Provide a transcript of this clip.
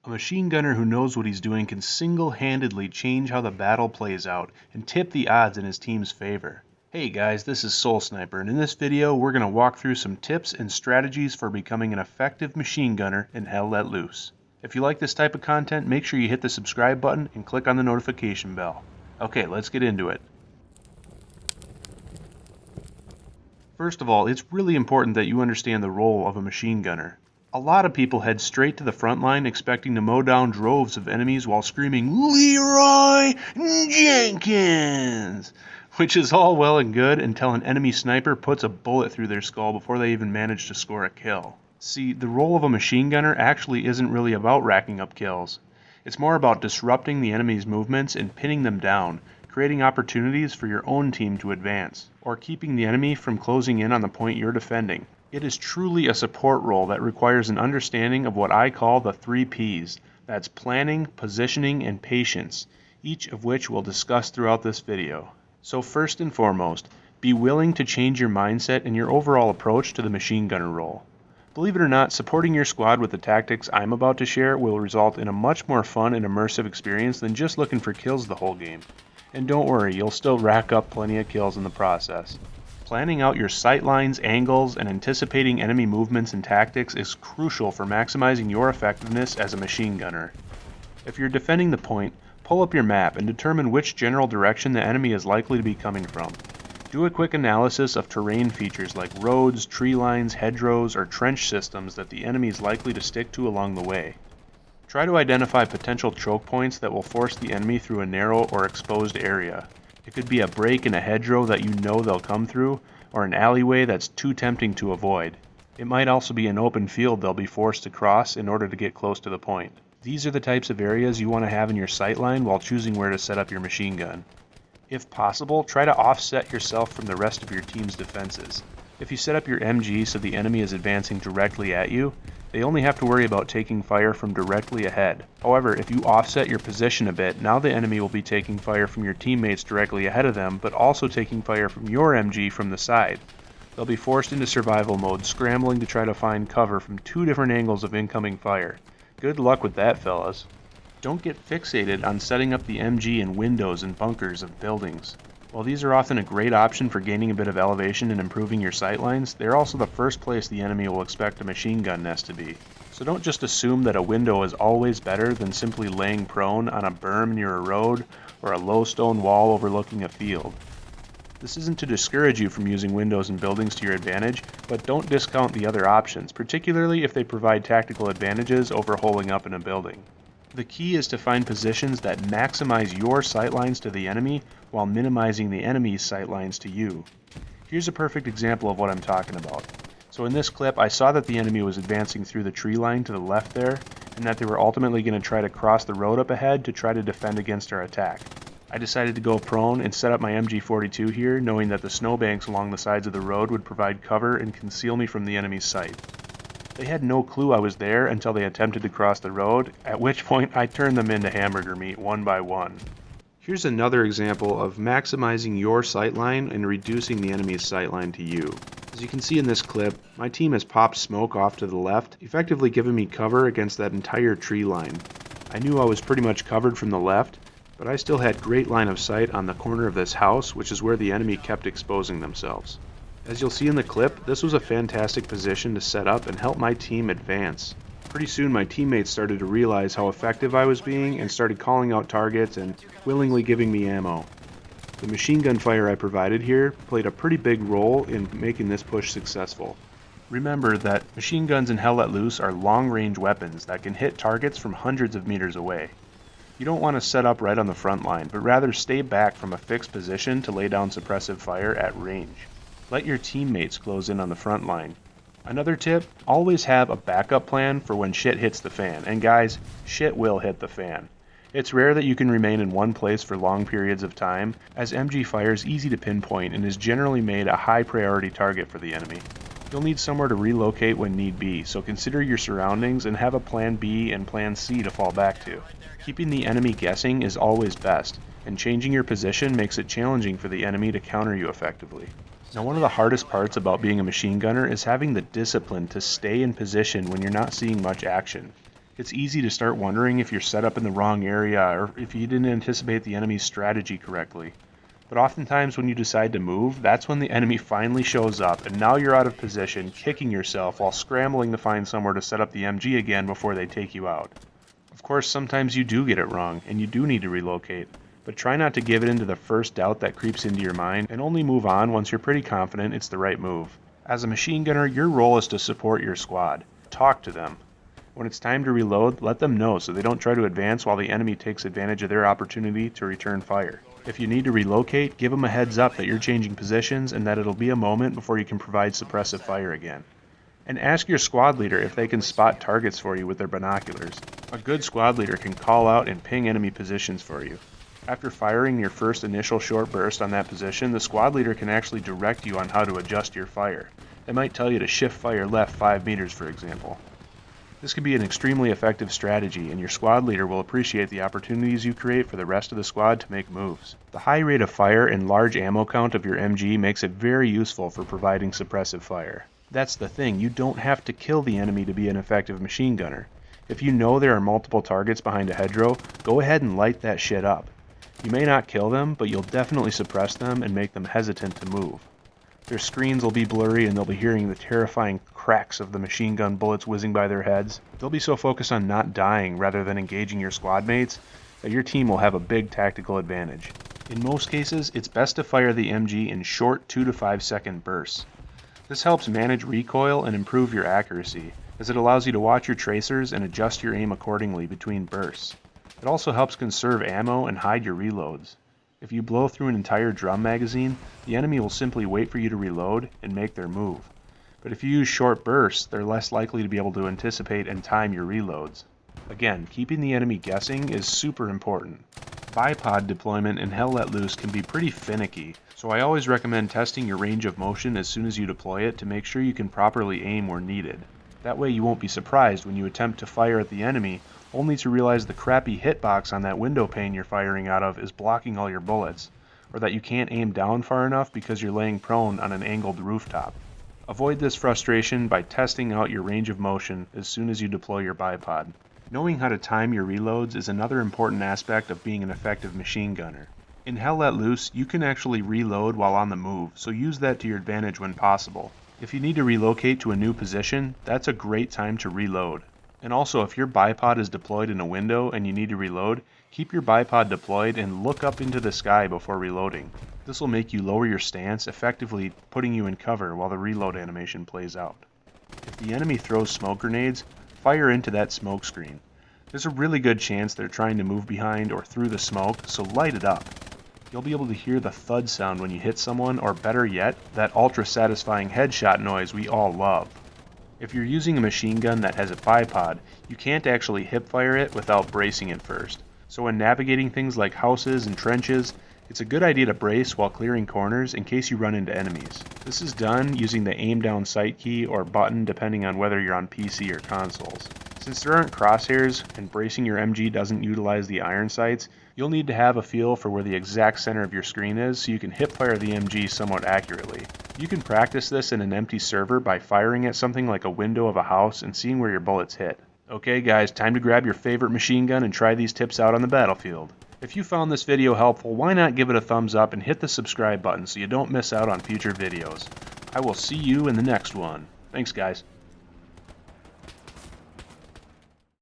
A machine gunner who knows what he's doing can single-handedly change how the battle plays out and tip the odds in his team's favor. Hey guys, this is SoulSniper, and in this video we're going to walk through some tips and strategies for becoming an effective machine gunner in Hell Let Loose. If you like this type of content, make sure you hit the subscribe button and click on the notification bell. Okay, let's get into it. First of all, it's really important that you understand the role of a machine gunner. A lot of people head straight to the front line expecting to mow down droves of enemies while screaming, "Leroy Jenkins!" Which is all well and good until an enemy sniper puts a bullet through their skull before they even manage to score a kill. See, the role of a machine gunner actually isn't really about racking up kills. It's more about disrupting the enemy's movements and pinning them down, creating opportunities for your own team to advance, or keeping the enemy from closing in on the point you're defending. It is truly a support role that requires an understanding of what I call the 3 Ps. That's planning, positioning, and patience, each of which we'll discuss throughout this video. So first and foremost, be willing to change your mindset and your overall approach to the machine gunner role. Believe it or not, supporting your squad with the tactics I'm about to share will result in a much more fun and immersive experience than just looking for kills the whole game. And don't worry, you'll still rack up plenty of kills in the process. Planning out your sightlines, angles, and anticipating enemy movements and tactics is crucial for maximizing your effectiveness as a machine gunner. If you're defending the point, pull up your map and determine which general direction the enemy is likely to be coming from. Do a quick analysis of terrain features like roads, tree lines, hedgerows, or trench systems that the enemy is likely to stick to along the way. Try to identify potential choke points that will force the enemy through a narrow or exposed area. It could be a break in a hedgerow that you know they'll come through, or an alleyway that's too tempting to avoid. It might also be an open field they'll be forced to cross in order to get close to the point. These are the types of areas you want to have in your sightline while choosing where to set up your machine gun. If possible, try to offset yourself from the rest of your team's defenses. If you set up your MG so the enemy is advancing directly at you, they only have to worry about taking fire from directly ahead. However, if you offset your position a bit, now the enemy will be taking fire from your teammates directly ahead of them, but also taking fire from your MG from the side. They'll be forced into survival mode, scrambling to try to find cover from 2 different angles of incoming fire. Good luck with that, fellas. Don't get fixated on setting up the MG in windows and bunkers of buildings. While these are often a great option for gaining a bit of elevation and improving your sightlines, they're also the first place the enemy will expect a machine gun nest to be. So don't just assume that a window is always better than simply laying prone on a berm near a road or a low stone wall overlooking a field. This isn't to discourage you from using windows and buildings to your advantage, but don't discount the other options, particularly if they provide tactical advantages over holing up in a building. The key is to find positions that maximize your sightlines to the enemy while minimizing the enemy's sightlines to you. Here's a perfect example of what I'm talking about. So in this clip, I saw that the enemy was advancing through the tree line to the left there, and that they were ultimately going to try to cross the road up ahead to try to defend against our attack. I decided to go prone and set up my MG42 here, knowing that the snowbanks along the sides of the road would provide cover and conceal me from the enemy's sight. They had no clue I was there until they attempted to cross the road, at which point I turned them into hamburger meat one by one. Here's another example of maximizing your sightline and reducing the enemy's sightline to you. As you can see in this clip, my team has popped smoke off to the left, effectively giving me cover against that entire tree line. I knew I was pretty much covered from the left, but I still had great line of sight on the corner of this house, which is where the enemy kept exposing themselves. As you'll see in the clip, this was a fantastic position to set up and help my team advance. Pretty soon my teammates started to realize how effective I was being and started calling out targets and willingly giving me ammo. The machine gun fire I provided here played a pretty big role in making this push successful. Remember that machine guns in Hell Let Loose are long-range weapons that can hit targets from hundreds of meters away. You don't want to set up right on the front line, but rather stay back from a fixed position to lay down suppressive fire at range. Let your teammates close in on the front line. Another tip, always have a backup plan for when shit hits the fan. And guys, shit will hit the fan. It's rare that you can remain in one place for long periods of time, as MG fire is easy to pinpoint and is generally made a high priority target for the enemy. You'll need somewhere to relocate when need be, so consider your surroundings and have a plan B and plan C to fall back to. Keeping the enemy guessing is always best, and changing your position makes it challenging for the enemy to counter you effectively. Now, one of the hardest parts about being a machine gunner is having the discipline to stay in position when you're not seeing much action. It's easy to start wondering if you're set up in the wrong area or if you didn't anticipate the enemy's strategy correctly. But oftentimes when you decide to move, that's when the enemy finally shows up, and now you're out of position, kicking yourself while scrambling to find somewhere to set up the MG again before they take you out. Of course, sometimes you do get it wrong, and you do need to relocate, but try not to give it into the first doubt that creeps into your mind, and only move on once you're pretty confident it's the right move. As a machine gunner, your role is to support your squad. Talk to them. When it's time to reload, let them know so they don't try to advance while the enemy takes advantage of their opportunity to return fire. If you need to relocate, give them a heads up that you're changing positions and that it'll be a moment before you can provide suppressive fire again. And ask your squad leader if they can spot targets for you with their binoculars. A good squad leader can call out and ping enemy positions for you. After firing your first initial short burst on that position, the squad leader can actually direct you on how to adjust your fire. They might tell you to shift fire left 5 meters, for example. This can be an extremely effective strategy, and your squad leader will appreciate the opportunities you create for the rest of the squad to make moves. The high rate of fire and large ammo count of your MG makes it very useful for providing suppressive fire. That's the thing, you don't have to kill the enemy to be an effective machine gunner. If you know there are multiple targets behind a hedgerow, go ahead and light that shit up. You may not kill them, but you'll definitely suppress them and make them hesitant to move. Their screens will be blurry and they'll be hearing the terrifying cracks of the machine gun bullets whizzing by their heads. They'll be so focused on not dying rather than engaging your squad mates that your team will have a big tactical advantage. In most cases, it's best to fire the MG in short 2 to 5 second bursts. This helps manage recoil and improve your accuracy, as it allows you to watch your tracers and adjust your aim accordingly between bursts. It also helps conserve ammo and hide your reloads. If you blow through an entire drum magazine, the enemy will simply wait for you to reload and make their move. But if you use short bursts, they're less likely to be able to anticipate and time your reloads. Again, keeping the enemy guessing is super important. Bipod deployment and Hell Let Loose can be pretty finicky, so I always recommend testing your range of motion as soon as you deploy it to make sure you can properly aim where needed. That way you won't be surprised when you attempt to fire at the enemy, only to realize the crappy hitbox on that window pane you're firing out of is blocking all your bullets, or that you can't aim down far enough because you're laying prone on an angled rooftop. Avoid this frustration by testing out your range of motion as soon as you deploy your bipod. Knowing how to time your reloads is another important aspect of being an effective machine gunner. In Hell Let Loose, you can actually reload while on the move, so use that to your advantage when possible. If you need to relocate to a new position, that's a great time to reload. And also, if your bipod is deployed in a window and you need to reload, keep your bipod deployed and look up into the sky before reloading. This will make you lower your stance, effectively putting you in cover while the reload animation plays out. If the enemy throws smoke grenades, fire into that smoke screen. There's a really good chance they're trying to move behind or through the smoke, so light it up. You'll be able to hear the thud sound when you hit someone, or better yet, that ultra-satisfying headshot noise we all love. If you're using a machine gun that has a bipod, you can't actually hipfire it without bracing it first. So when navigating things like houses and trenches, it's a good idea to brace while clearing corners in case you run into enemies. This is done using the aim down sight key or button depending on whether you're on PC or consoles. Since there aren't crosshairs and bracing your MG doesn't utilize the iron sights, you'll need to have a feel for where the exact center of your screen is so you can hipfire the MG somewhat accurately. You can practice this in an empty server by firing at something like a window of a house and seeing where your bullets hit. Okay guys, time to grab your favorite machine gun and try these tips out on the battlefield. If you found this video helpful, why not give it a thumbs up and hit the subscribe button so you don't miss out on future videos. I will see you in the next one. Thanks guys.